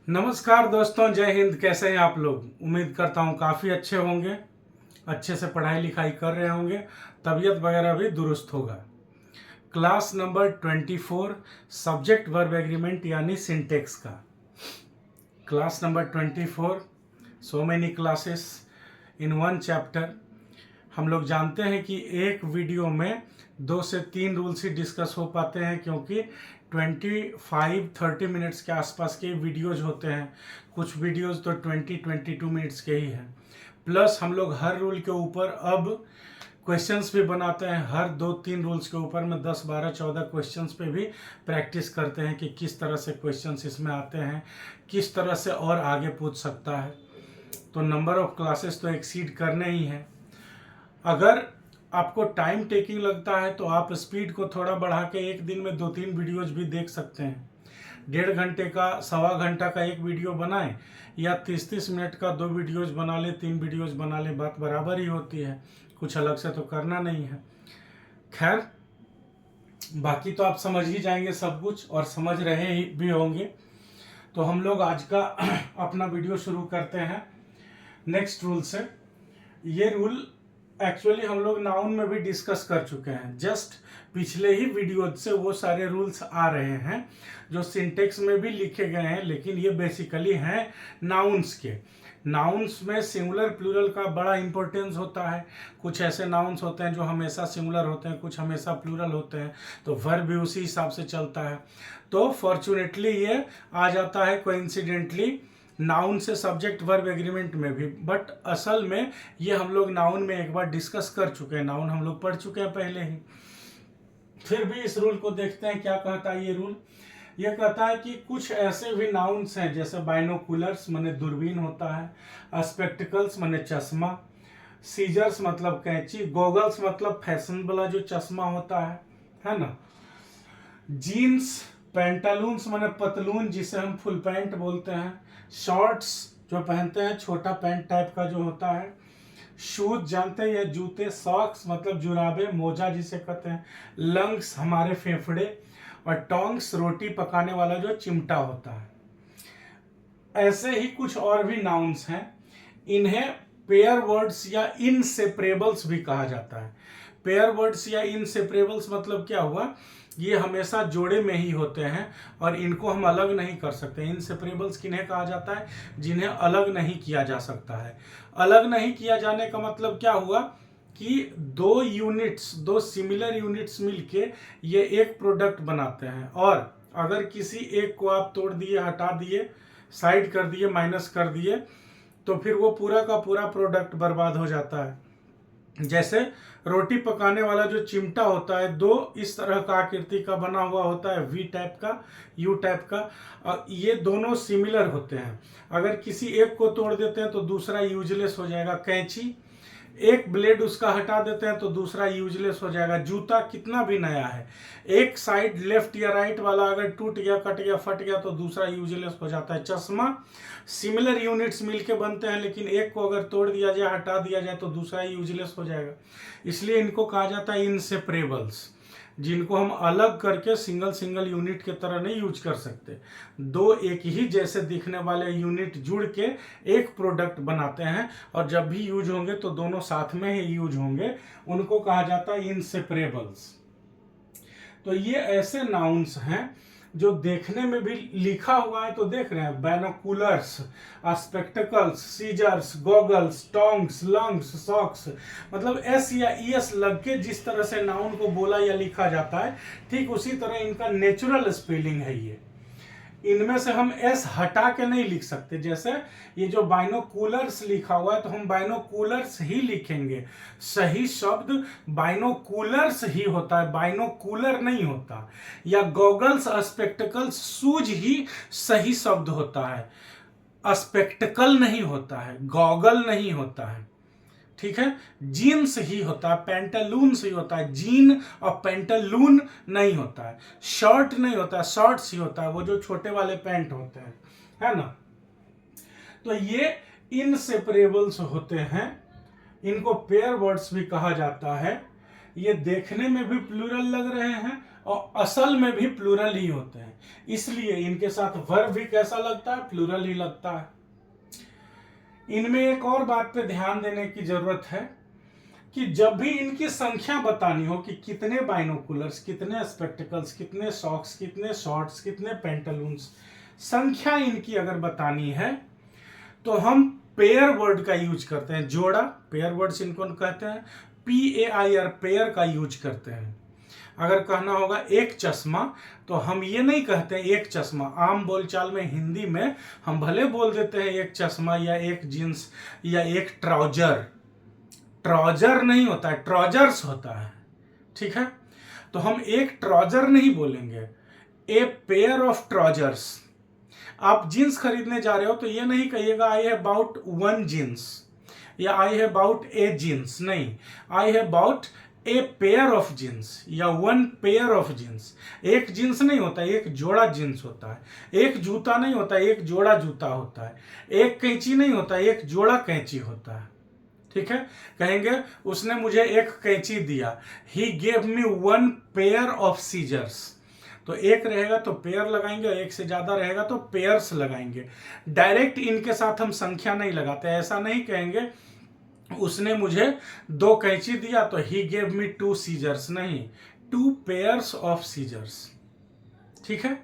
नमस्कार दोस्तों, जय हिंद। कैसे हैं आप लोग? उम्मीद करता हूँ काफ़ी अच्छे होंगे, अच्छे से पढ़ाई लिखाई कर रहे होंगे, तबीयत वगैरह भी दुरुस्त होगा। Class number 24 subject verb agreement यानी सिंटेक्स का class number 24। So many classes in one chapter. हम लोग जानते हैं कि एक वीडियो में 2 से 3 रूल्स ही डिस्कस हो पाते हैं, क्योंकि 25-30 मिनट्स के आसपास के वीडियोज होते हैं। कुछ वीडियोज तो 20-22 मिनट्स के ही हैं। प्लस हम लोग हर रूल के ऊपर अब क्वेश्चंस भी बनाते हैं। हर 2-3 रूल्स के ऊपर में 10-12-14 क्वेश्चंस पे भी प्रैक्टिस करते हैं कि किस तरह से क्वेश्चंस इसमें आते हैं, किस तरह से और आगे पूछ सकता है। तो नंबर ऑफ क्लासेस तो एक्सीड करने ही हैं। अगर आपको टाइम टेकिंग लगता है तो आप स्पीड को थोड़ा बढ़ा के एक दिन में 2-3 वीडियोज भी देख सकते हैं। 1.5 घंटे का, 1.25 घंटा का एक वीडियो बनाएं या 30-30 मिनट का 2 वीडियोज बना ले, 3 वीडियोज बना ले, बात बराबर ही होती है। कुछ अलग से तो करना नहीं है। खैर, बाकी तो आप समझ ही जाएंगे सब कुछ, और समझ रहे ही भी होंगे। तो हम लोग आज का अपना वीडियो शुरू करते हैं नेक्स्ट रूल से। ये रूल एक्चुअली हम लोग नाउन में भी डिस्कस कर चुके हैं। जस्ट पिछले ही वीडियो से वो सारे रूल्स आ रहे हैं जो सिंटेक्स में भी लिखे गए हैं, लेकिन ये बेसिकली हैं नाउन्स के। नाउन्स में सिंगुलर प्लूरल का बड़ा इंपॉर्टेंस होता है। कुछ ऐसे नाउन्स होते हैं जो हमेशा सिंगुलर होते हैं, कुछ हमेशा प्लूरल होते हैं, तो वर्ब भी उसी हिसाब से चलता है। तो फॉर्चुनेटली ये आ जाता है कोइंसिडेंटली नाउन से सब्जेक्ट वर्ब एग्रीमेंट में भी। बट असल में ये हम लोग नाउन में एक बार डिस्कस कर चुके हैं, नाउन हम लोग पढ़ चुके हैं पहले ही। फिर भी इस रूल को देखते हैं क्या कहता है ये रूल। ये कहता है कि कुछ ऐसे भी नाउन्स हैं, जैसे बाइनोकुलर्स माने दूरबीन होता है, स्पेक्टिकल्स माने चश्मा, सीजर्स मतलब कैंची, गॉगल्स मतलब फैशन वाला जो चश्मा होता है ना, जीन्स, पैंटालून्स माने पतलून जिसे हम फुल पैंट बोलते हैं, शॉर्ट्स जो पहनते हैं छोटा पैंट टाइप का जो होता है, शूज जानते हैं ये जूते, सॉक्स मतलब जुराबे, मोजा जिसे कहते हैं, लंग्स हमारे फेफड़े, और टोंग्स रोटी पकाने वाला जो चिमटा होता है। ऐसे ही कुछ और भी नाउन्स हैं। इन्हें पेयर वर्ड्स या इनसेपरेबल्स भी कहा जाता है। पेयर वर्ड्स या इनसेपरेबल्स मतलब क्या हुआ, ये हमेशा जोड़े में ही होते हैं और इनको हम अलग नहीं कर सकते। इनसेपरेबल्स किन्हें कहा जाता है? जिन्हें अलग नहीं किया जा सकता है। अलग नहीं किया जाने का मतलब क्या हुआ कि दो सिमिलर यूनिट्स मिलके ये एक प्रोडक्ट बनाते हैं, और अगर किसी एक को आप तोड़ दिए, हटा दिए, साइड कर दिए, माइनस कर दिए, तो फिर वो पूरा का पूरा प्रोडक्ट बर्बाद हो जाता है। जैसे रोटी पकाने वाला जो चिमटा होता है, दो इस तरह का आकृति का बना हुआ होता है, वी टाइप का, यू टाइप का, और ये दोनों सिमिलर होते हैं। अगर किसी एक को तोड़ देते हैं तो दूसरा यूजलेस हो जाएगा। कैंची, एक ब्लेड उसका हटा देते हैं तो दूसरा यूजलेस हो जाएगा। जूता कितना भी नया है, एक साइड लेफ्ट या राइट वाला अगर टूट गया, कट गया, फट गया तो दूसरा यूजलेस हो जाता है। चश्मा, सिमिलर यूनिट्स मिलके बनते हैं, लेकिन एक को अगर तोड़ दिया जाए, हटा दिया जाए तो दूसरा यूजलेस हो जाएगा। इसलिए इनको कहा जाता है इनसेपरेबल्स, जिनको हम अलग करके सिंगल सिंगल यूनिट के तरह नहीं यूज कर सकते। दो एक ही जैसे दिखने वाले यूनिट जुड़ के एक प्रोडक्ट बनाते हैं, और जब भी यूज होंगे तो दोनों साथ में ही यूज होंगे। उनको कहा जाता है इनसेपरेबल्स। तो ये ऐसे नाउन्स हैं जो देखने में भी लिखा हुआ है तो देख रहे हैं, binoculars, spectacles, scissors, goggles, tongs, lungs, socks, मतलब एस या ईएस लग के जिस तरह से नाउन को बोला या लिखा जाता है, ठीक उसी तरह इनका नेचुरल स्पेलिंग है ये। इनमें से हम एस हटा के नहीं लिख सकते। जैसे ये जो बाइनोकुलर्स लिखा हुआ है तो हम बाइनोकुलर्स ही लिखेंगे। सही शब्द बाइनोकुलर्स ही होता है, बाइनोकुलर नहीं होता। या गॉगल्स, स्पेक्टिकल्स, शूज ही सही शब्द होता है, स्पेक्टिकल नहीं होता है, गॉगल नहीं होता है। ठीक है, जीन्स ही होता है, पैंटालून ही होता है, जीन और पैंटालून नहीं होता है। शर्ट नहीं होता है, शॉर्ट्स ही होता है, वो जो छोटे वाले पैंट होते हैं, है ना। तो ये इनसेपरेबल्स होते हैं, इनको पेयर वर्ड्स भी कहा जाता है। ये देखने में भी प्लूरल लग रहे हैं और असल में भी प्लूरल ही होते हैं, इसलिए इनके साथ वर्ब भी कैसा लगता है, प्लूरल ही लगता है। इनमें एक और बात पे ध्यान देने की जरूरत है कि जब भी इनकी संख्या बतानी हो कि कितने बाइनोकुलर्स, कितने स्पेक्टिकल्स, कितने सॉक्स, कितने शॉर्ट्स, कितने पेंटालून्स, संख्या इनकी अगर बतानी है तो हम पेयर वर्ड का यूज करते हैं। जोड़ा, पेयर वर्ड्स इनको कहते हैं, PAIR, पेयर का यूज करते हैं। अगर कहना होगा एक चश्मा, तो हम ये नहीं कहते एक चश्मा। आम बोलचाल में हिंदी में हम भले बोल देते हैं एक चश्मा या एक जींस या एक ट्राउजर। ट्राउजर नहीं होता है, ट्राउजर्स होता है, ठीक है। तो हम एक ट्राउजर नहीं बोलेंगे, ए पेयर ऑफ ट्राउजर्स। आप जींस खरीदने जा रहे हो तो ये नहीं कहिएगा I have bought one jeans या I have bought a jeans, नहीं, I have bought a pair of jeans या वन पेयर ऑफ जींस। एक जींस नहीं होता, एक जोड़ा जींस होता है। एक जूता नहीं होता, एक जोड़ा जूता होता है। एक कैंची नहीं होता, एक जोड़ा कैंची होता है, ठीक है। कहेंगे उसने मुझे एक कैंची दिया, he gave me one pair of scissors. तो एक रहेगा तो पेयर लगाएंगे, एक से ज्यादा रहेगा तो पेयर्स लगाएंगे। डायरेक्ट इनके साथ हम संख्या नहीं लगाते। ऐसा नहीं कहेंगे उसने मुझे 2 कैंची दिया तो ही गेव मी 2 सीजर्स, नहीं, 2 पेयर्स ऑफ सीजर्स, ठीक है।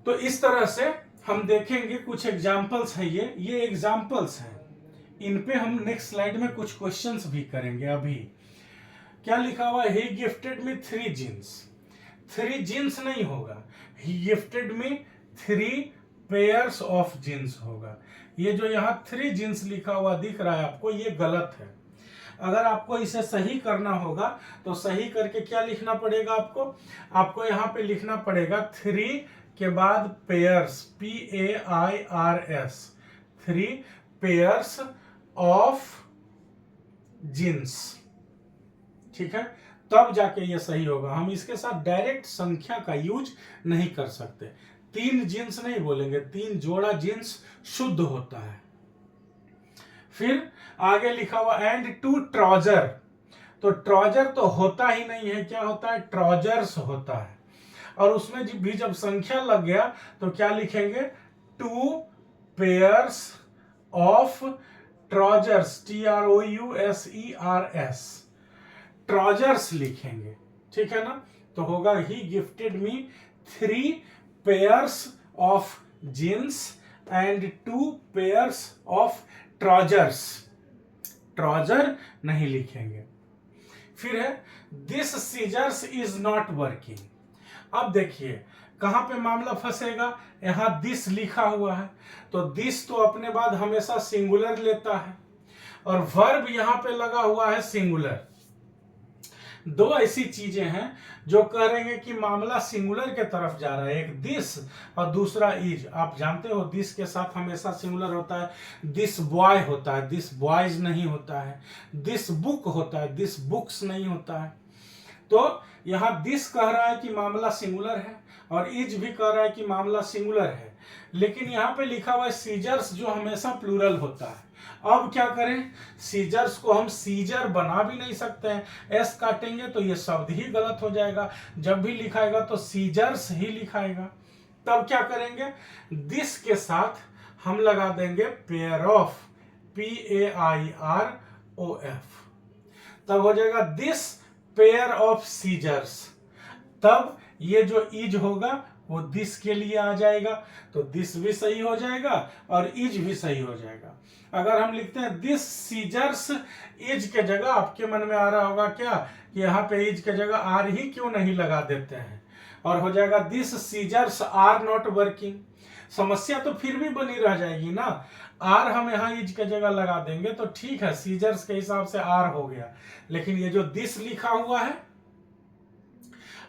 तो इस तरह से हम देखेंगे, कुछ एग्जाम्पल्स हैं, ये एग्जाम्पल्स हैं। इन पे हम नेक्स्ट स्लाइड में कुछ क्वेश्चंस भी करेंगे। अभी क्या लिखा हुआ है, he gifted me 3 jeans. 3 jeans नहीं होगा, he gifted me 3 pairs of jeans होगा। ये जो यहाँ 3 जींस लिखा हुआ दिख रहा है आपको, ये गलत है। अगर आपको इसे सही करना होगा तो सही करके क्या लिखना पड़ेगा आपको यहाँ पे लिखना पड़ेगा 3 के बाद pairs, PAIRS, 3 pairs of jeans, ठीक है। तब जाके ये सही होगा। हम इसके साथ डायरेक्ट संख्या का यूज नहीं कर सकते। 3 जींस नहीं बोलेंगे, 3 जोड़ा जींस शुद्ध होता है। फिर आगे लिखा हुआ एंड 2 ट्राउजर। तो ट्राउजर तो होता ही नहीं है, क्या होता है, ट्राउजर्स होता है। और उसमें भी जब संख्या लग गया तो क्या लिखेंगे, 2 pairs of trousers, TROUSERS, trousers लिखेंगे, ठीक है ना। तो होगा he gifted me 3 pairs of jeans and 2 pairs of trousers. Trouser नहीं लिखेंगे। फिर है this scissors is not working. अब देखिए कहां पे मामला फंसेगा, यहां दिस लिखा हुआ है तो दिस तो अपने बाद हमेशा सिंगुलर लेता है और वर्ब यहां पे लगा हुआ है सिंगुलर। 2 ऐसी चीजें हैं जो कह रहे हैं कि मामला सिंगुलर के तरफ जा रहा है, एक दिस और दूसरा इज। आप जानते हो दिस के साथ हमेशा सिंगुलर होता है, दिस बॉय होता है, दिस बॉयज नहीं होता है, दिस बुक होता है, दिस बुक्स नहीं होता है। तो यहां दिस कह रहा है कि मामला सिंगुलर है और इज भी कह रहा है कि मामला सिंगुलर है, लेकिन यहां पे लिखा हुआ है सीजर्स जो हमेशा प्लूरल होता है। अब क्या करें, सीजर्स को हम सीजर बना भी नहीं सकते हैं, एस काटेंगे तो ये शब्द ही गलत हो जाएगा। जब भी लिखाएगा तो सीजर्स ही लिखाएगा। तब क्या करेंगे, दिस के साथ हम लगा देंगे पेयर ऑफ, PAIROF। तब हो जाएगा दिस पेयर ऑफ सीजर्स। तब ये जो इज होगा वो दिस के लिए आ जाएगा, तो दिस भी सही हो जाएगा और इज भी सही हो जाएगा। अगर हम लिखते हैं दिस सीजर्स इज के जगह, आपके मन में आ रहा होगा क्या कि यहाँ पे इज के जगह आर ही क्यों नहीं लगा देते हैं, और हो जाएगा this scissors are not working. समस्या तो फिर भी बनी रह जाएगी ना, आर हम यहाँ इज के जगह लगा देंगे तो ठीक है, सीजर्स के हिसाब से आर हो गया, लेकिन ये जो दिस लिखा हुआ है,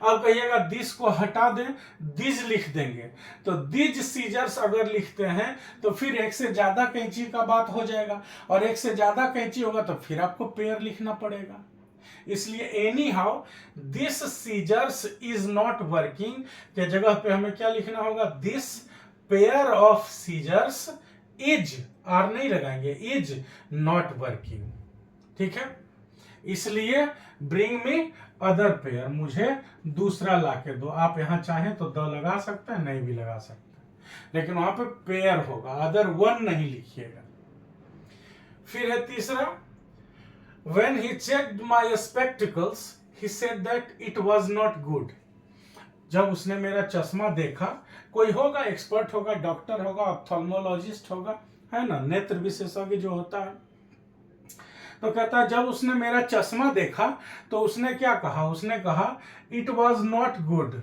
अब कहिएगा दिस को हटा दें, दिज लिख देंगे, तो दिज सीजर्स अगर लिखते हैं तो फिर एक से ज्यादा कैंची का बात हो जाएगा, और एक से ज्यादा कैंची होगा तो फिर आपको पेयर लिखना पड़ेगा। इसलिए anyhow this scissors is not working के जगह पे हमें क्या लिखना होगा, this pair of scissors is, are नहीं लगाएंगे, इज नॉट वर्किंग, ठीक है। इसलिए ब्रिंग मी अदर पेयर, मुझे दूसरा लाके दो। आप यहां चाहें तो द लगा सकते हैं, नहीं भी लगा सकते हैं, लेकिन वहां पे पेयर होगा, अदर वन नहीं लिखिएगा। फिर है तीसरा, when he checked my spectacles he said that it was not good। जब उसने मेरा चश्मा देखा, कोई होगा, एक्सपर्ट होगा, डॉक्टर होगा, ऑप्थेल्मोलॉजिस्ट होगा, है ना, नेत्र विशेषज्ञ जो होता है, तो कहता है जब उसने मेरा चश्मा देखा तो उसने क्या कहा, उसने कहा इट वॉज नॉट गुड।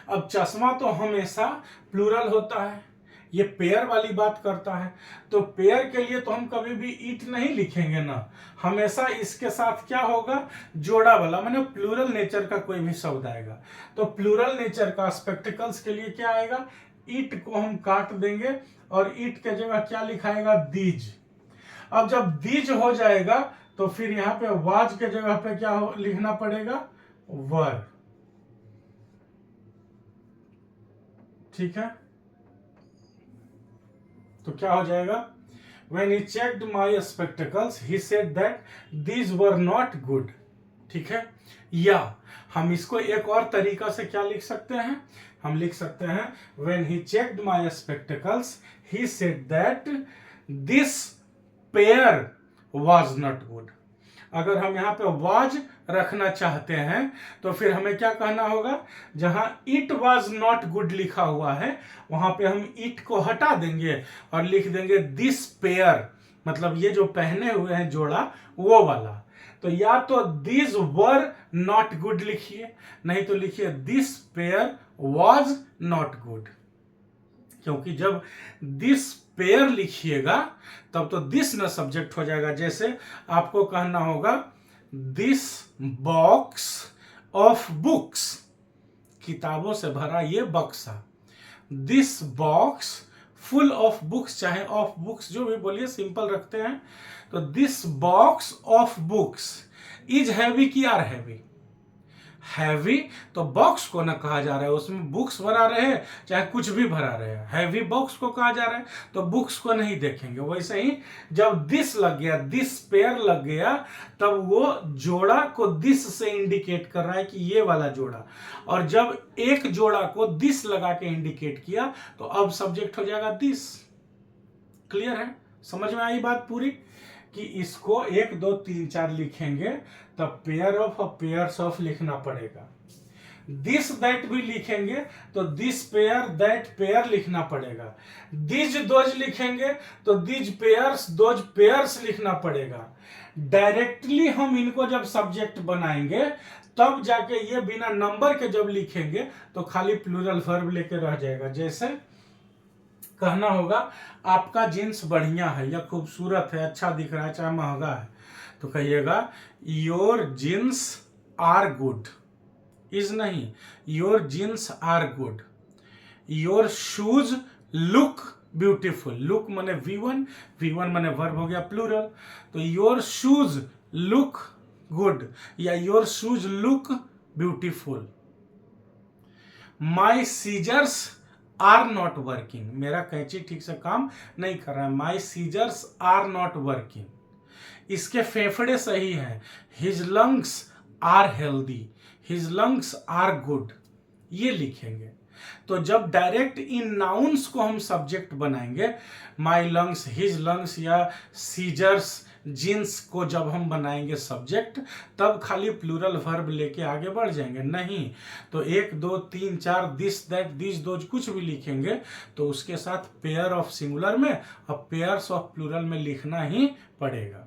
अब चश्मा तो हमेशा प्लूरल होता है, ये पेयर वाली बात करता है, तो पेयर के लिए तो हम कभी भी इट नहीं लिखेंगे ना, हमेशा इसके साथ क्या होगा, जोड़ा वाला, माने प्लूरल नेचर का कोई भी शब्द आएगा। तो प्लूरल नेचर का स्पेक्टिकल्स के लिए क्या आएगा, इट को हम काट देंगे और इट के जगह क्या लिखाएगा, दीज। अब जब दीज हो जाएगा तो फिर यहां पे वाज के जगह पे क्या लिखना पड़ेगा, वर। ठीक है, तो क्या हो जाएगा, when he checked my spectacles he said that these were not good। ठीक है, या हम इसको एक और तरीका से क्या लिख सकते हैं, हम लिख सकते हैं when he checked my spectacles he said that this pair was not good। अगर हम यहाँ पे वाज रखना चाहते हैं तो फिर हमें क्या कहना होगा, जहां इट वाज नॉट गुड लिखा हुआ है वहां पे हम इट को हटा देंगे और लिख देंगे दिस पेयर, मतलब ये जो पहने हुए हैं जोड़ा वो वाला। तो या तो दिस वर नॉट गुड लिखिए, नहीं तो लिखिए this pair was not good, क्योंकि जब दिस पेयर लिखिएगा तब तो दिस न सब्जेक्ट हो जाएगा। जैसे आपको कहना होगा दिस बॉक्स ऑफ बुक्स, किताबों से भरा ये बक्सा, this box full of books, चाहे ऑफ बुक्स जो भी बोलिए, सिंपल रखते हैं। तो this box of books is heavy की आर हैवी, हैवी तो बॉक्स को ना कहा जा रहा है, उसमें बुक्स भरा रहे चाहे कुछ भी भरा रहे, हैवी बॉक्स को कहा जा रहा है, तो बुक्स को नहीं देखेंगे। वैसे ही जब दिस लग गया, दिस पेयर लग गया, तब वो जोड़ा को दिस से इंडिकेट कर रहा है कि ये वाला जोड़ा, और जब एक जोड़ा को दिस लगा के इंडिकेट किया तो अब सब्जेक्ट हो जाएगा दिस। क्लियर है, समझ में आई बात पूरी, कि इसको 1 2 3 4 लिखेंगे तब पेयर ऑफ और पेयर्स ऑफ लिखना पड़ेगा। दिस दैट भी लिखेंगे तो दिस पेयर दैट पेयर लिखना पड़ेगा। दिज दोज लिखेंगे तो दिज पेयर्स दोज पेयर्स लिखना पड़ेगा। डायरेक्टली हम इनको जब सब्जेक्ट बनाएंगे तब जाके ये बिना नंबर के जब लिखेंगे तो खाली प्लूरल वर्ब लेके रह जाएगा। जैसे कहना होगा आपका जीन्स बढ़िया है या खूबसूरत है, अच्छा दिख रहा है, चाहे महंगा है, तो कहिएगा your jeans are good, is नहीं, your jeans are good. Your shoes look beautiful, look माने V1, V1 माने वर्ब हो गया प्लूरल, तो योर शूज लुक गुड या your shoes look beautiful. My scissors are not working, मेरा कैंची ठीक से काम नहीं कर रहा है, my scissors are not working. इसके फेफड़े सही हैं, his lungs are healthy, his lungs are good, ये लिखेंगे। तो जब डायरेक्ट इन नाउन्स को हम सब्जेक्ट बनाएंगे, माई लंग्स, हिज लंग्स या सीजर्स, जीन्स को जब हम बनाएंगे सब्जेक्ट, तब खाली प्लूरल वर्ब लेके आगे बढ़ जाएंगे। नहीं तो 1 2 3 4 दिस दैट दिस दोज कुछ भी लिखेंगे तो उसके साथ पेयर ऑफ सिंगुलर में और पेयर्स ऑफ प्लूरल में लिखना ही पड़ेगा।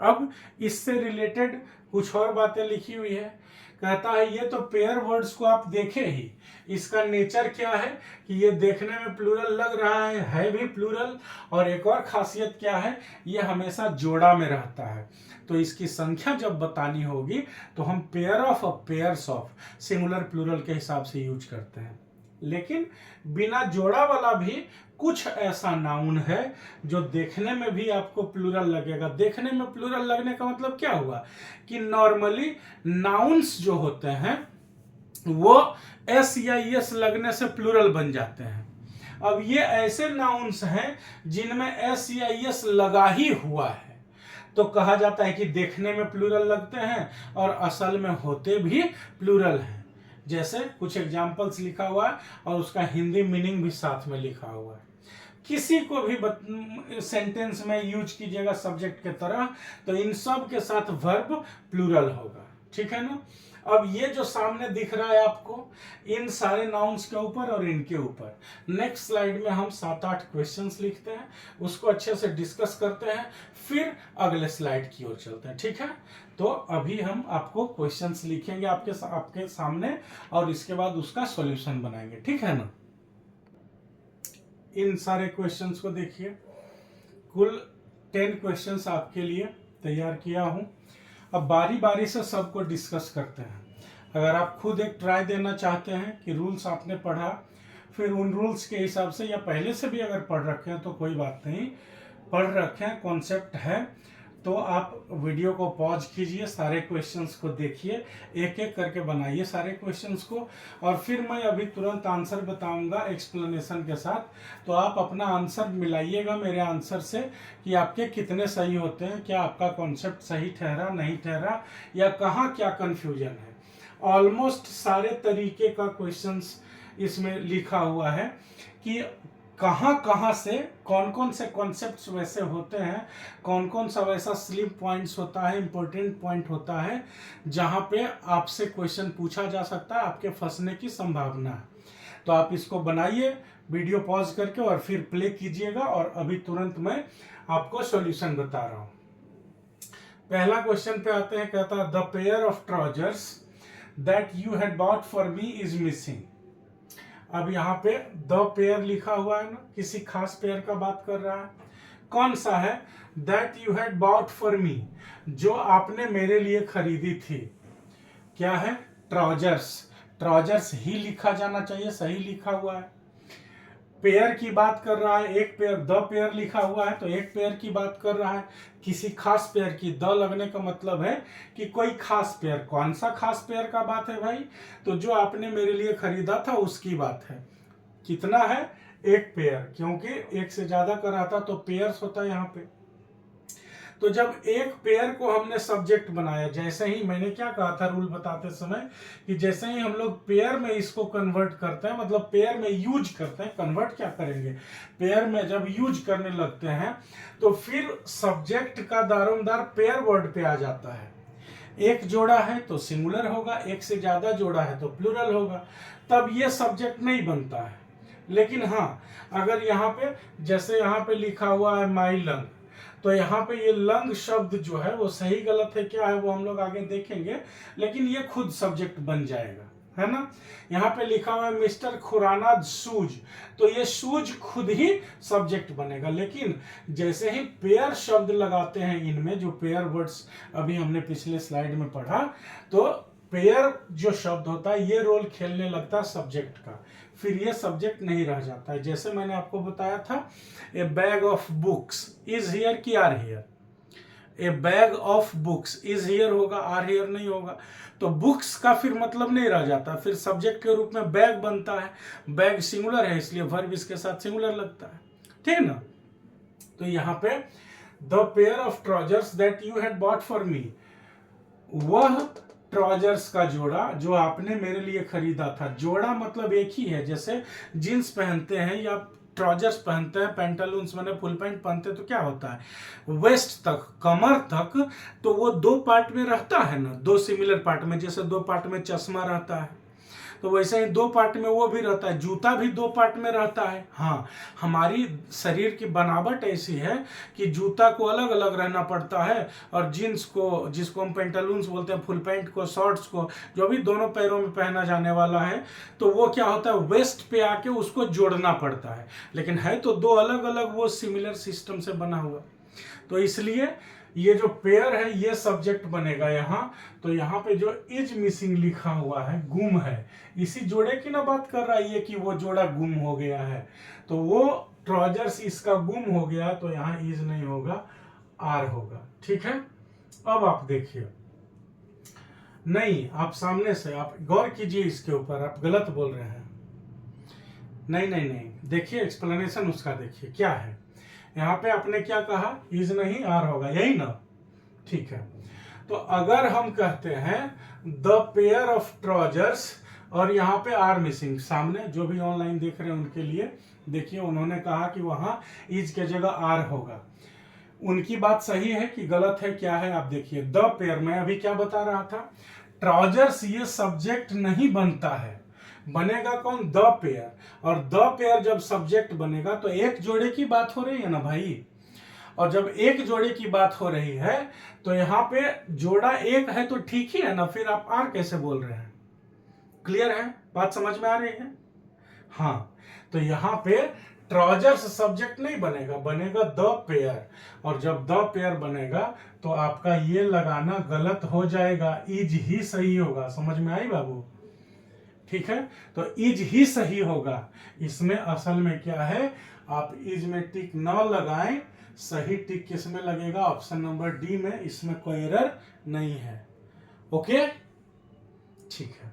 अब इससे रिलेटेड कुछ और बातें लिखी हुई है। कहता है ये तो पेयर वर्ड्स को आप देखे ही, इसका नेचर क्या है कि ये देखने में प्लूरल लग रहा है भी प्लूरल, और एक और खासियत क्या है, ये हमेशा जोड़ा में रहता है। तो इसकी संख्या जब बतानी होगी तो हम पेयर ऑफ और पेयर्स ऑफ सिंगुलर प्लूरल के हिसाब से यूज करते हैं। लेकिन बिना जोड़ा वाला भी कुछ ऐसा नाउन है जो देखने में भी आपको प्लूरल लगेगा। देखने में प्लूरल लगने का मतलब क्या हुआ कि नॉर्मली नाउन्स जो होते हैं वो एस या एस लगने से प्लूरल बन जाते हैं। अब ये ऐसे नाउन्स हैं जिनमें एस या एस लगा ही हुआ है, तो कहा जाता है कि देखने में प्लूरल लगते हैं और असल में होते भी प्लूरल हैं। जैसे कुछ एग्जाम्पल्स लिखा हुआ है और उसका हिंदी मीनिंग भी साथ में लिखा हुआ है। किसी को भी सेंटेंस में यूज कीजिएगा सब्जेक्ट के तरह तो इन सब के साथ वर्ब प्लूरल होगा, ठीक है ना। अब ये जो सामने दिख रहा है आपको, इन सारे नाउन्स के ऊपर और इनके ऊपर नेक्स्ट स्लाइड में हम 7-8 क्वेश्चंस लिखते हैं, उसको अच्छे से डिस्कस करते हैं, फिर अगले स्लाइड की ओर चलते हैं, ठीक है। तो अभी हम आपको क्वेश्चंस लिखेंगे आपके सामने और इसके बाद उसका सॉल्यूशन बनाएंगे, ठीक है ना। इन सारे क्वेश्चंस को देखिए, कुल 10 क्वेश्चंस आपके लिए तैयार किया हूं। अब बारी बारी से सबको डिस्कस करते हैं। अगर आप खुद एक ट्राई देना चाहते हैं कि रूल्स आपने पढ़ा, फिर उन रूल्स के हिसाब से या पहले से भी अगर पढ़ रखे हैं तो कोई बात नहीं, पढ़ रखे हैं, कॉन्सेप्ट है, तो आप वीडियो को पॉज कीजिए, सारे क्वेश्चंस को देखिए, एक एक करके बनाइए सारे क्वेश्चंस को, और फिर मैं अभी तुरंत आंसर बताऊंगा एक्सप्लेनेशन के साथ। तो आप अपना आंसर मिलाइएगा मेरे आंसर से कि आपके कितने सही होते हैं, क्या आपका कॉन्सेप्ट सही ठहरा नहीं ठहरा, या कहाँ क्या कन्फ्यूजन है। ऑलमोस्ट सारे तरीके का क्वेश्चंस इसमें लिखा हुआ है कि कहाँ कहाँ से कौन कौन से कॉन्सेप्ट्स वैसे होते हैं, कौन कौन सा वैसा स्लिप पॉइंट्स होता है, इंपॉर्टेंट पॉइंट होता है जहाँ पे आपसे क्वेश्चन पूछा जा सकता है, आपके फंसने की संभावना है। तो आप इसको बनाइए वीडियो पॉज करके और फिर प्ले कीजिएगा, और अभी तुरंत मैं आपको सॉल्यूशन बता रहा हूँ। पहला क्वेश्चन पे आते हैं, कहता है the pair of trousers that you had bought for me is missing. अब यहाँ पे द पेयर लिखा हुआ है ना, किसी खास पेयर का बात कर रहा है। कौन सा है? That you had bought for me, जो आपने मेरे लिए खरीदी थी। क्या है? ट्राउजर्स। ट्राउजर्स ही लिखा जाना चाहिए, सही लिखा हुआ है। पेयर की बात कर रहा है, एक पेयर, द पेयर लिखा हुआ है तो एक पेयर की बात कर रहा है, किसी खास पेयर की। द लगने का मतलब है कि कोई खास पेयर। कौन सा खास पेयर का बात है भाई? तो जो आपने मेरे लिए खरीदा था उसकी बात है। कितना है? एक पेयर, क्योंकि एक से ज्यादा का रहता तो पेयर्स होता है यहाँ पे। तो जब एक पेयर को हमने सब्जेक्ट बनाया, जैसे ही मैंने क्या कहा था रूल बताते समय कि जैसे ही हम लोग पेयर में इसको कन्वर्ट करते हैं, मतलब पेयर में यूज करते हैं, कन्वर्ट क्या करेंगे, पेयर में जब यूज करने लगते हैं तो फिर सब्जेक्ट का दारोमदार पेयर वर्ड पे आ जाता है। एक जोड़ा है तो सिंगुलर होगा, एक से ज्यादा जोड़ा है तो प्लूरल होगा, तब ये सब्जेक्ट नहीं बनता है। लेकिन हाँ, अगर यहाँ पे जैसे यहाँ पे लिखा हुआ है माई लंग, तो यहाँ पे ये लंग शब्द जो है वो सही गलत है क्या है वो हम लोग आगे देखेंगे, लेकिन ये खुद सब्जेक्ट बन जाएगा, है ना। यहाँ पे लिखा हुआ है मिस्टर खुराना शूज, तो ये शूज खुद ही सब्जेक्ट बनेगा। लेकिन जैसे ही पेयर शब्द लगाते हैं इनमें, जो पेयर वर्ड्स अभी हमने पिछले स्लाइड में पढ़ा, तो पेयर जो शब्द होता है ये रोल खेलने लगता है सब्जेक्ट का, फिर ये सब्जेक्ट नहीं रह जाता है। जैसे मैंने आपको बताया था, a bag of books is here की are here. A bag of books is here होगा, आर हियर नहीं होगा, तो बुक्स का फिर मतलब नहीं रह जाता, फिर सब्जेक्ट के रूप में बैग बनता है। बैग सिंगुलर है इसलिए वर्ब इसके साथ सिंगुलर लगता है, ठीक है ना। तो यहाँ पे the pair of trousers that you had bought for me, वह ट्राउजर्स का जोड़ा जो आपने मेरे लिए खरीदा था। जोड़ा मतलब एक ही है, जैसे जींस पहनते हैं या ट्राउजर्स पहनते हैं, पैंटालून्स मैंने फुल पैंट पहनते हैं, तो क्या होता है वेस्ट तक, कमर तक, तो वो दो पार्ट में रहता है ना, दो सिमिलर पार्ट में। जैसे दो पार्ट में चश्मा रहता है तो वैसे ही दो पार्ट में वो भी रहता है, जूता भी दो पार्ट में रहता है। हाँ, हमारी शरीर की बनावट ऐसी है कि जूता को अलग अलग रहना पड़ता है, और जीन्स को, जिसको हम पैंटालून्स बोलते हैं, फुल पैंट को, शॉर्ट्स को, जो भी दोनों पैरों में पहना जाने वाला है, तो वो क्या होता है वेस्ट पे आके उसको जोड़ना पड़ता है। लेकिन है तो दो अलग अलग, वो सिमिलर सिस्टम से बना हुआ, तो इसलिए ये जो पेयर है ये सब्जेक्ट बनेगा यहाँ। तो यहाँ पे जो इज मिसिंग लिखा हुआ है, गुम है, इसी जोड़े की ना बात कर रहा है ये कि वो जोड़ा गुम हो गया है, तो वो ट्राउजर्स इसका गुम हो गया, तो यहाँ इज नहीं होगा, आर होगा, ठीक है। अब आप देखिए, नहीं, आप सामने से आप गौर कीजिए इसके ऊपर, आप गलत बोल रहे हैं। नहीं नहीं नहीं, देखिए एक्सप्लेनेशन उसका देखिए क्या है। यहाँ पे आपने क्या कहा, इज नहीं आर होगा, यही ना। ठीक है, तो अगर हम कहते हैं द पेयर ऑफ ट्राउजर्स और यहाँ पे आर मिसिंग, सामने जो भी ऑनलाइन देख रहे हैं उनके लिए देखिए, उन्होंने कहा कि वहां इज के जगह आर होगा। उनकी बात सही है कि गलत है, क्या है आप देखिए। द पेयर, मैं अभी क्या बता रहा था, ट्राउजर्स ये सब्जेक्ट नहीं बनता है, बनेगा कौन, द पेयर। और द पेयर जब सब्जेक्ट बनेगा तो एक जोड़े की बात हो रही है ना भाई, और जब एक जोड़े की बात हो रही है तो यहाँ पे जोड़ा एक है तो ठीक ही है ना, फिर आप आर कैसे बोल रहे हैं। क्लियर है, बात समझ में आ रही है। हाँ, तो यहाँ पे ट्राउजर्स सब्जेक्ट नहीं बनेगा, बनेगा द पेयर, और जब द पेयर बनेगा तो आपका ये लगाना गलत हो जाएगा, इज ही सही होगा। समझ में आई बाबू, ठीक है, तो इज ही सही होगा। इसमें असल में क्या है, आप इज में टिक न लगाएं, सही टिक किस में लगेगा, ऑप्शन नंबर डी में, इसमें कोई एरर नहीं है। ओके, ठीक है,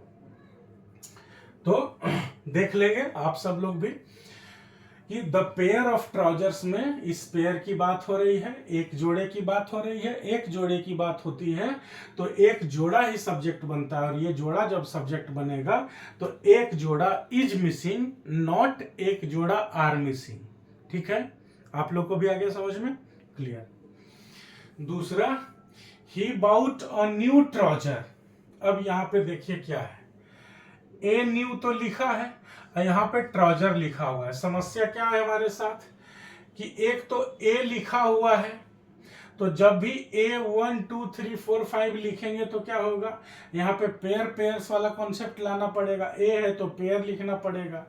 तो देख लेंगे आप सब लोग भी कि द पेयर ऑफ ट्राउजर्स में इस पेयर की बात हो रही है, एक जोड़े की बात हो रही है। एक जोड़े की बात होती है तो एक जोड़ा ही सब्जेक्ट बनता है, और ये जोड़ा जब सब्जेक्ट बनेगा तो एक जोड़ा इज मिसिंग, नॉट एक जोड़ा आर मिसिंग। ठीक है, आप लोग को भी आगे समझ में क्लियर। दूसरा, ही बाउट अ न्यू ट्राउजर। अब यहां पे देखिए क्या है, ए न्यू तो लिखा है, यहाँ पे ट्राउजर लिखा हुआ है। समस्या क्या है हमारे साथ कि एक तो ए लिखा हुआ है, तो जब भी ए 1 2 3 4 5 लिखेंगे तो क्या होगा, यहाँ पे पेयर पेयर्स वाला कॉन्सेप्ट लाना पड़ेगा। ए है तो पेयर लिखना पड़ेगा,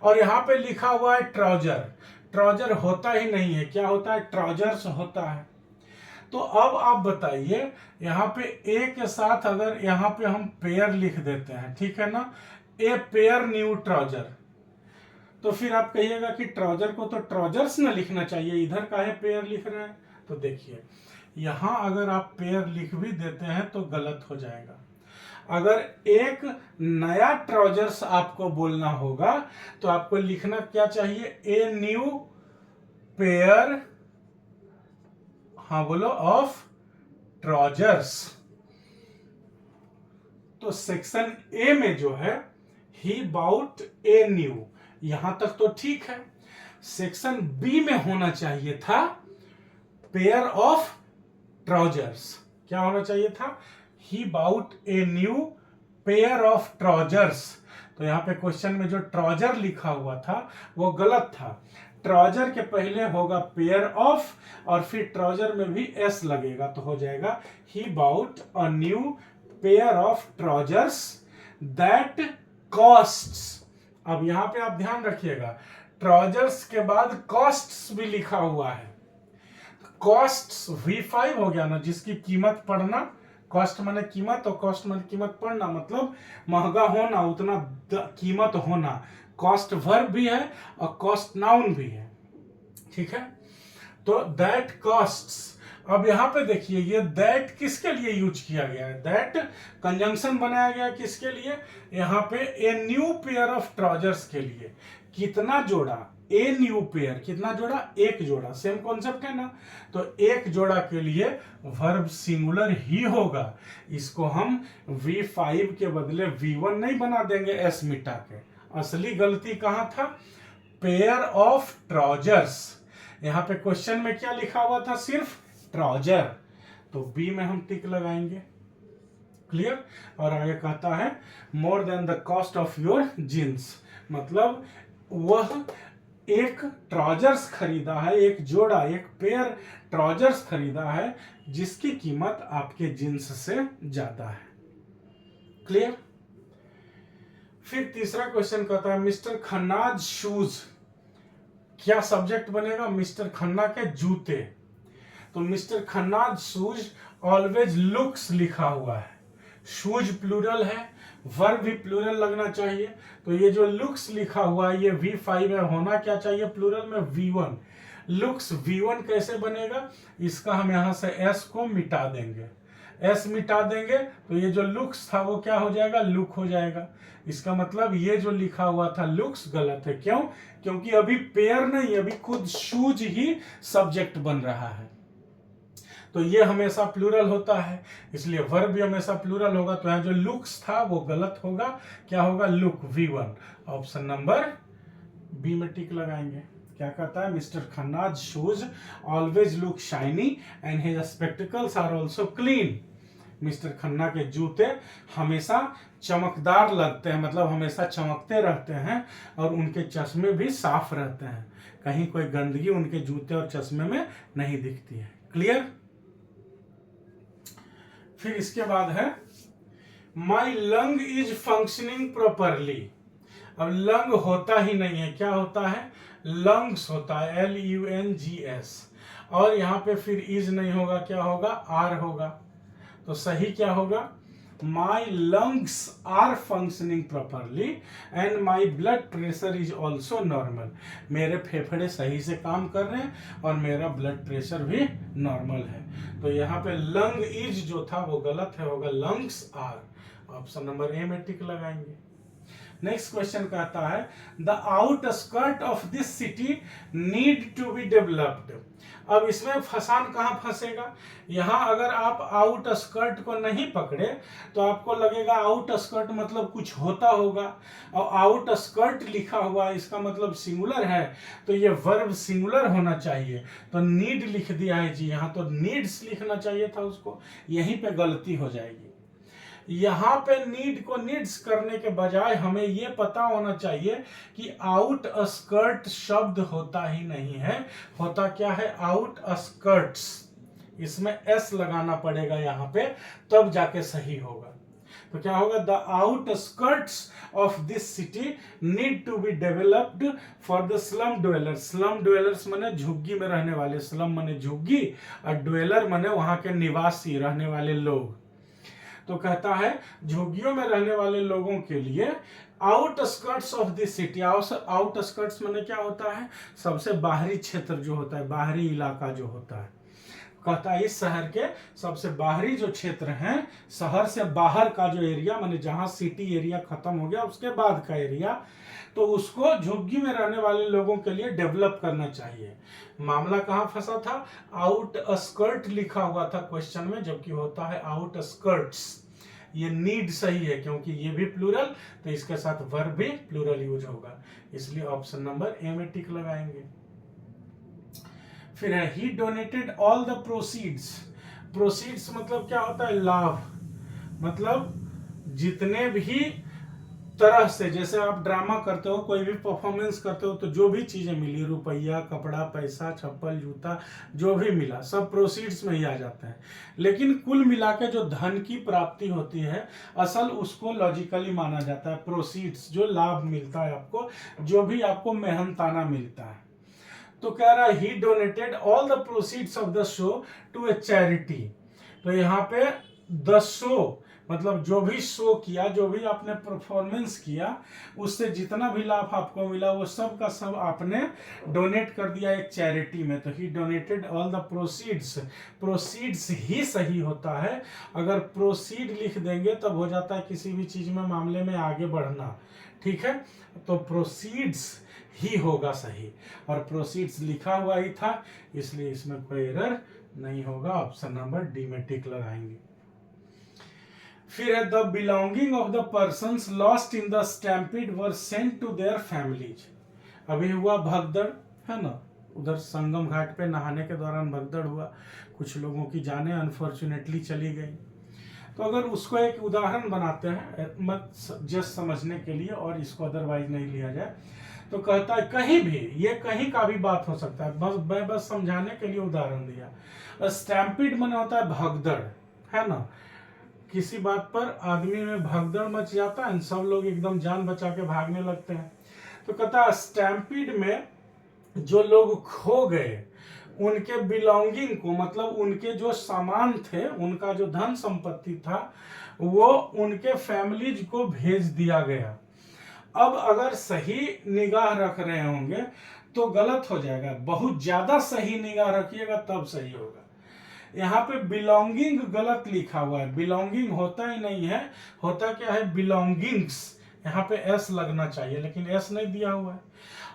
और यहाँ पे लिखा हुआ है ट्राउजर। ट्राउजर होता ही नहीं है, क्या होता है, ट्राउजर्स होता है। तो अब आप बताइए, यहाँ पे ए के साथ अगर यहाँ पे हम पेयर लिख देते हैं, ठीक है ना, ए पेयर न्यू ट्राउजर, तो फिर आप कहिएगा कि ट्राउजर को तो ट्राउजर्स ना लिखना चाहिए, इधर काहे पेयर लिख रहे हैं। तो देखिए, यहां अगर आप पेयर लिख भी देते हैं तो गलत हो जाएगा। अगर एक नया ट्राउजर्स आपको बोलना होगा तो आपको लिखना क्या चाहिए, ए न्यू पेयर, हाँ बोलो, ऑफ ट्राउजर्स। तो सेक्शन ए में जो है ही बाउट ए न्यू, यहां तक तो ठीक है। सेक्शन बी में होना चाहिए था पेयर ऑफ ट्राउजर्स। क्या होना चाहिए था, he bought a new pair of trousers. तो यहां पे क्वेश्चन में जो ट्राउजर लिखा हुआ था वो गलत था। ट्राउजर के पहले होगा पेयर ऑफ, और फिर ट्राउजर में भी एस लगेगा, तो हो जाएगा he bought a new pair of trousers that costs. अब यहां पे आप ध्यान रखिएगा, ट्राउजर्स के बाद कॉस्ट्स भी लिखा हुआ है। कॉस्ट्स V5 हो गया ना, जिसकी कीमत पढ़ना, कॉस्ट माने कीमत, और कॉस्ट माने कीमत पढ़ना, मतलब महंगा होना, उतना कीमत होना। कॉस्ट वर्ब भी है और कॉस्ट नाउन भी है, ठीक है। तो दैट कॉस्ट्स, अब यहां पे देखिए ये दैट किसके लिए यूज किया गया है, दैट कंजंक्शन बनाया गया किसके लिए, यहाँ पे ए न्यू पेयर ऑफ ट्राउजर्स के लिए। कितना जोड़ा, ए न्यू पेयर, कितना जोड़ा, एक जोड़ा, सेम कॉन्सेप्ट है ना। तो एक जोड़ा के लिए वर्ब सिंगुलर ही होगा। इसको हम V5 के बदले V1 नहीं बना देंगे एस मिटा के। असली गलती कहां था, पेयर ऑफ ट्राउजर्स। यहां पे क्वेश्चन में क्या लिखा हुआ था, सिर्फ ट्राउजर, तो बी में हम टिक लगाएंगे। क्लियर। और आगे कहता है more than the cost of your jeans, मतलब वह एक ट्राउजर्स खरीदा है, एक जोड़ा, एक पेयर ट्राउजर्स खरीदा है जिसकी कीमत आपके जींस से ज्यादा है। क्लियर। फिर तीसरा क्वेश्चन कहता है मिस्टर खन्नाज शूज, क्या सब्जेक्ट बनेगा, मिस्टर खन्ना के जूते। तो mister Khanna's shoes always looks लिखा हुआ है, शूज प्लूरल है, वर्ब भी प्लूरल लगना चाहिए। तो ये जो लुक्स लिखा हुआ है ये V5 है, होना क्या चाहिए प्लूरल में, V1। लुक्स V1 कैसे बनेगा, इसका हम यहां से S को मिटा देंगे, S मिटा देंगे तो ये जो लुक्स था वो क्या हो जाएगा, लुक हो जाएगा। इसका मतलब ये जो लिखा हुआ था लुक्स गलत है। क्यों, क्योंकि अभी पेयर नहीं, अभी खुद शूज ही सब्जेक्ट बन रहा है। तो ये हमेशा प्लूरल होता है, इसलिए वर्ब भी हमेशा प्लूरल होगा। तो यहाँ जो लुक्स था वो गलत होगा, क्या होगा? Look, V1। Option number B में टिक लगाएंगे। क्या कहता है? Mister Khanna's shoes always look shiny and his spectacles are also clean. Mister Khanna के जूते हमेशा चमकदार लगते हैं, मतलब हमेशा चमकते रहते हैं, और उनके चश्मे भी साफ रहते हैं। कहीं कोई गंदगी उनके जूते और चश्मे में नहीं दिखती है। क्लियर? फिर इसके बाद है माई लंग इज फंक्शनिंग प्रॉपरली। अब लंग होता ही नहीं है, क्या होता है? लंग्स होता है, LUNGS। और यहाँ पे फिर इज नहीं होगा, क्या होगा? आर होगा। तो सही क्या होगा? My lungs are functioning properly and my blood pressure is also normal. मेरे फेफड़े सही से काम कर रहे हैं और मेरा ब्लड प्रेशर भी नॉर्मल है। तो यहाँ पे लंग इज जो था वो गलत है, होगा lungs are. Option number A में टिक लगाएंगे। नेक्स्ट क्वेश्चन कहता है the outskirt of this city need to be developed. अब इसमें फसान कहाँ फंसेगा? यहाँ अगर आप आउटस्कर्ट को नहीं पकड़े तो आपको लगेगा आउटस्कर्ट मतलब कुछ होता होगा, और आउटस्कर्ट लिखा हुआ है इसका मतलब सिंगुलर है, तो ये वर्ब सिंगुलर होना चाहिए। तो नीड लिख दिया है जी, यहाँ तो नीड्स लिखना चाहिए था उसको, यहीं पे गलती हो जाएगी। यहाँ पे नीड को नीड्स करने के बजाय हमें ये पता होना चाहिए कि आउट स्कर्ट शब्द होता ही नहीं है, होता क्या है? Out skirts. इसमें एस लगाना पड़ेगा यहाँ पे, तब जाके सही होगा। तो क्या होगा? The outskirts of this city need to be developed for the slum dwellers. Slum dwellers माने झुग्गी में रहने वाले, स्लम माने झुग्गी, और ड्वेलर माने वहां के निवासी, रहने वाले लोग। तो कहता है झुग्गियों में रहने वाले लोगों के लिए outskirts of the city. Outskirts माने क्या होता है? सबसे बाहरी क्षेत्र जो होता है, बाहरी इलाका जो होता है। कहता है इस शहर के सबसे बाहरी जो क्षेत्र हैं, शहर से बाहर का जो एरिया, माने जहां सिटी एरिया खत्म हो गया उसके बाद का एरिया, तो उसको झुग्गी में रहने वाले लोगों के लिए डेवलप करना चाहिए। मामला कहां फंसा था? आउट स्कर्ट लिखा हुआ था क्वेश्चन में, जबकि होता है आउट स्कर्ट्स। ये नीड सही है क्योंकि ये भी प्लूरल, तो इसके साथ वर्ब भी प्लूरल यूज होगा, इसलिए ऑप्शन नंबर ए में टिक लगाएंगे। फिर है he donated all the proceeds. Proceeds मतलब क्या होता है? लाभ। मतलब जितने भी तरह से, जैसे आप ड्रामा करते हो, कोई भी परफॉर्मेंस करते हो, तो जो भी चीजें मिली, रुपया, कपड़ा, पैसा, चप्पल, जूता, जो भी मिला सब प्रोसीड्स में ही आ जाता है। लेकिन कुल मिला के जो धन की प्राप्ति होती है असल, उसको लॉजिकली माना जाता है प्रोसीड्स। जो लाभ मिलता है आपको, जो भी आपको मेहनताना मिलता है। तो कह रहा है he donated all the proceeds of the show to a charity. तो यहाँ पे द शो मतलब जो भी शो किया, जो भी आपने परफॉर्मेंस किया, उससे जितना भी लाभ आपको मिला वो सब का सब आपने डोनेट कर दिया एक चैरिटी में। तो he donated all the proceeds. Proceeds ही सही होता है। अगर प्रोसीड लिख देंगे तब हो जाता है किसी भी चीज में, मामले में आगे बढ़ना। ठीक है, तो प्रोसीड्स ही होगा सही, और प्रोसीड्स लिखा हुआ ही था, इसलिए इसमें कोई एरर नहीं होगा। ऑप्शन नंबर डी में टिक लगाएंगे। फिर है the belonging of the persons lost in the stampede were sent to their families. अभी हुआ भगदड़, है ना, उधर संगम घाट पे नहाने के दौरान भगदड़ हुआ, कुछ लोगों की जानें अनफॉर्चुनेटली चली गई। तो अगर उसको एक उदाहरण बनाते हैं मत जस्ट समझने के लिए, और इसको अदरवाइज नहीं लिया जाए, तो कहता है कहीं भी, ये कहीं का भी बात हो सकता है, मैं बस समझाने के लिए उदाहरण दिया। स्टैम्पीड माने होता है भगदड़, है ना, किसी बात पर आदमी में भगदड़ मच जाता है, सब लोग एकदम जान बचा के भागने लगते हैं। तो कहता है स्टैम्पीड में जो लोग खो गए उनके बिलोंगिंग को, मतलब उनके जो सामान थे, उनका जो धन संपत्ति था, वो उनके फैमिलीज को भेज दिया गया। अब अगर सही निगाह रख रहे होंगे तो गलत हो जाएगा, बहुत ज्यादा सही निगाह रखिएगा तब सही होगा। यहाँ पे बिलोंगिंग गलत लिखा हुआ है, बिलोंगिंग होता ही नहीं है, होता क्या है? बिलोंगिंग्स। यहाँ पे एस लगना चाहिए, लेकिन एस नहीं दिया हुआ है।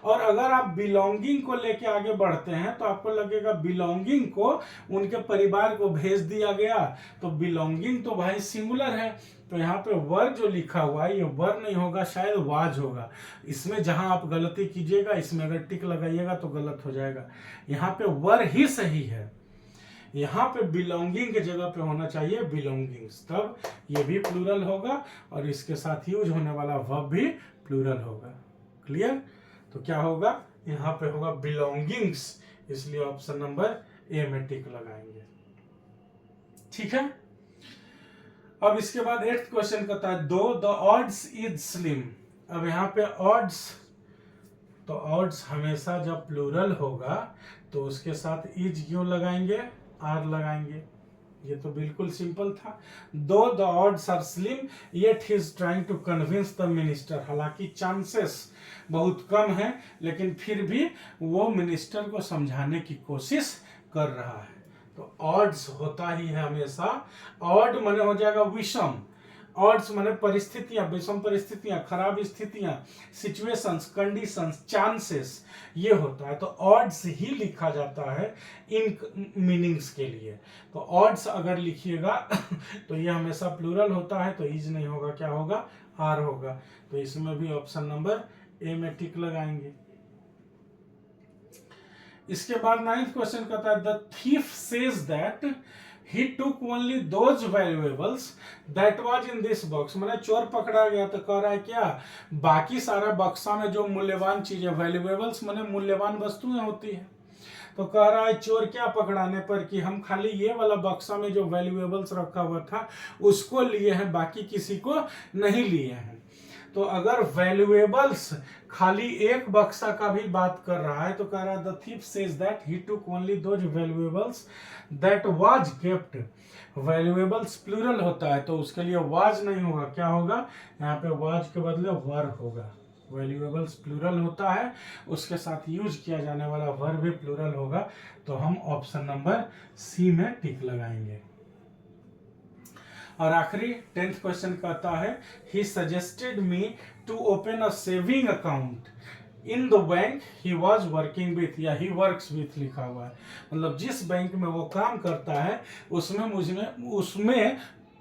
और अगर आप बिलोंगिंग को लेके आगे बढ़ते हैं तो आपको लगेगा बिलोंगिंग को उनके परिवार को भेज दिया गया, तो बिलोंगिंग तो भाई सिंगुलर है, तो यहाँ पे वर जो लिखा हुआ है ये वर नहीं होगा, शायद वाज होगा। इसमें जहां आप गलती कीजिएगा, इसमें अगर टिक लगाइएगा तो गलत हो जाएगा। यहाँ पे वर ही सही है, यहाँ पे बिलोंगिंग के जगह पे होना चाहिए बिलोंगिंग्स, तब ये भी प्लूरल होगा और इसके साथ यूज होने वाला वर्ब भी प्लूरल होगा। क्लियर? तो क्या होगा, यहाँ पे होगा बिलोंगिंग्स, इसलिए ऑप्शन नंबर ए में टिक लगाएंगे। ठीक है, अब इसके बाद 8th क्वेश्चन कहता है दो द ऑड्स इज स्लिम। अब यहाँ पे ऑड्स, तो ऑड्स हमेशा जब प्लूरल होगा तो उसके साथ इज क्यों लगाएंगे, आर लगाएंगे। ये तो बिल्कुल सिंपल था। Though the odds are slim yet he is trying to convince the minister, हालांकि चांसेस बहुत कम है लेकिन फिर भी वो मिनिस्टर को समझाने की कोशिश कर रहा है। तो ऑड्स होता ही है हमेशा, ऑड माने हो जाएगा विषम, ऑड्स माने परिस्थितियां, विषम परिस्थितियां, खराब स्थितियां, सिचुएशंस, कंडीशंस, चांसेस, ये होता है। तो ऑड्स ही लिखा जाता है इन मीनिंग्स के लिए। तो ऑड्स अगर लिखिएगा तो ये हमेशा प्लूरल होता है, तो इज नहीं होगा, क्या होगा, आर होगा। तो इसमें भी ऑप्शन नंबर ए में टिक लगाएंगे। इसके बाद 9th क्वेश्चन कहता है the thief says that he took only those valuables that was in this box। मैंने चोर पकड़ा गया तो कह रहा है क्या, बाकी सारा बक्सा में जो मूल्यवान चीजें, वैल्यूएबल्स माने मूल्यवान वस्तुएं होती है, तो कह रहा है चोर क्या पकड़ाने पर कि हम खाली ये वाला बक्सा में जो वैल्यूएबल्स रखा हुआ था उसको लिए हैं, बाकी किसी को नहीं लिए हैं। तो अगर वैल्यूएबल्स खाली एक बक्सा का भी बात कर रहा है तो कह रहा है the thief says that he took only those valuables that was kept. Valuables plural होता है तो उसके लिए वाज नहीं होगा, क्या होगा, यहाँ पे वाज के बदले वर होगा। वैल्यूएबल्स प्लूरल होता है, उसके साथ यूज किया जाने वाला वर भी प्लूरल होगा, तो हम ऑप्शन नंबर सी में टिक लगाएंगे। और आखिरी 10th क्वेश्चन कहता है he suggested me to open a saving account in the bank he was working with, या ही वर्क्स विथ लिखा हुआ है, मतलब जिस बैंक में वो काम करता है उसमें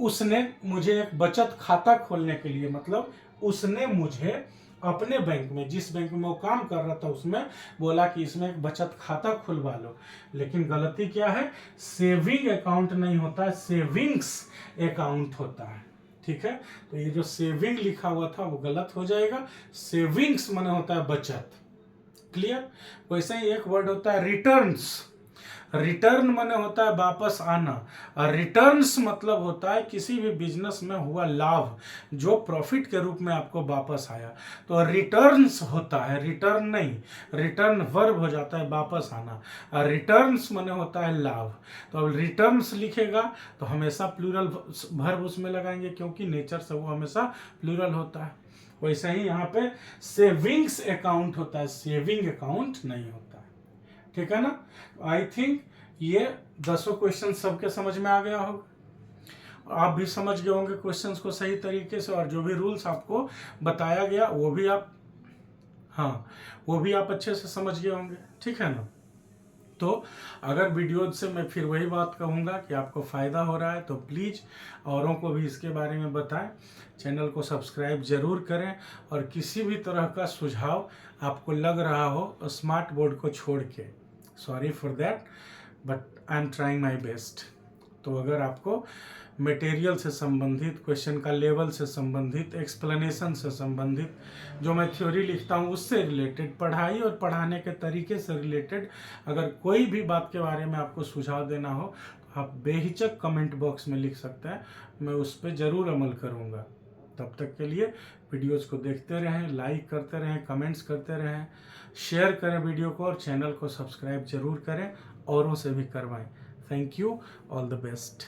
उसने मुझे एक बचत खाता खोलने के लिए, मतलब उसने मुझे अपने बैंक में, जिस बैंक में वो काम कर रहा था उसमें बोला कि इसमें एक बचत खाता खुलवा लो। लेकिन गलती क्या है, सेविंग अकाउंट नहीं होता है, सेविंग्स अकाउंट होता है। ठीक है, तो ये जो सेविंग लिखा हुआ था वो गलत हो जाएगा, सेविंग्स माने होता है बचत। क्लियर? वैसे ही एक वर्ड होता है रिटर्न्स, रिटर्न माने होता है वापस आना, और रिटर्न्स मतलब होता है किसी भी बिजनेस में हुआ लाभ जो प्रॉफिट के रूप में आपको वापस आया, तो रिटर्न्स होता है, रिटर्न नहीं, रिटर्न वर्ब हो जाता है वापस आना, और रिटर्न्स माने होता है लाभ। तो अब रिटर्न्स लिखेगा तो हमेशा प्लूरल वर्ब उसमें लगाएंगे क्योंकि नेचर से वो हमेशा प्लूरल होता है। वैसे ही यहाँ पे सेविंग्स अकाउंट होता है, सेविंग अकाउंट नहीं होता। ठीक है ना? आई थिंक ये 10 क्वेश्चन सबके समझ में आ गया होगा, आप भी समझ गए होंगे क्वेश्चंस को सही तरीके से, और जो भी रूल्स आपको बताया गया वो भी आप अच्छे से समझ गए होंगे। ठीक है ना? तो अगर वीडियो से मैं फिर वही बात कहूँगा कि आपको फ़ायदा हो रहा है तो प्लीज़ औरों को भी इसके बारे में बताएं, चैनल को सब्सक्राइब जरूर करें, और किसी भी तरह का सुझाव आपको लग रहा हो स्मार्ट बोर्ड को छोड़ के, sorry for that but I am trying my best. तो अगर आपको मटेरियल से संबंधित, क्वेश्चन का लेवल से संबंधित, एक्सप्लेनेशन से संबंधित, जो मैं थ्योरी लिखता हूँ उससे रिलेटेड, पढ़ाई और पढ़ाने के तरीके से रिलेटेड अगर कोई भी बात के बारे में आपको सुझाव देना हो तो आप बेहिचक कमेंट बॉक्स में लिख सकते हैं, मैं उस पर ज़रूर अमल करूँगा। तब तक के लिए वीडियोज़ को देखते रहें, लाइक करते रहें, कमेंट्स करते रहें, शेयर करें वीडियो को, और चैनल को सब्सक्राइब जरूर करें, औरों से भी करवाएं। Thank you, all the best.